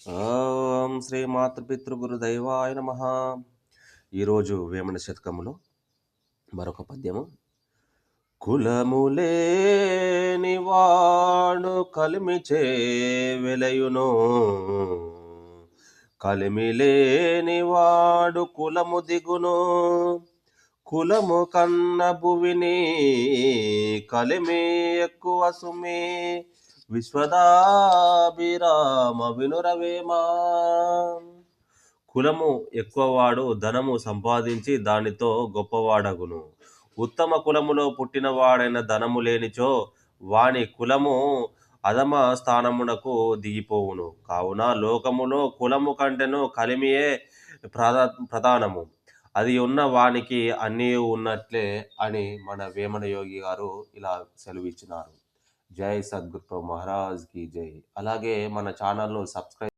ఓం శ్రీ మాతృపితృగురుదైవాయ నమ. ఈరోజు వేమన శతకములో మరొక పద్యము. కులములేని వాడు కలిమిచే వెలయును, కలిమిలేని వాడు కులము దిగును. కులము కన్న భువిని కలిమి ఎక్కువ సుమి, విశ్వదాభిరామ వినురవేమా. కులము ఎక్కువవాడు ధనము సంపాదించి దానితో గొప్పవాడగును. ఉత్తమ కులములో పుట్టినవాడైన ధనము లేనిచో వాని కులము అధమ స్థానమునకు దిగిపోవును. కావున లోకములో కులము కంటెను కలిమియే ప్రధానము. అది ఉన్న వానికి అన్నీ ఉన్నట్లే అని మన వేమన యోగి గారు ఇలా సెలవిచ్చినారు. జై సద్గురు మహారాజ్ కి జై. అలాగే మన ఛానల్ను సబ్స్క్రైబ్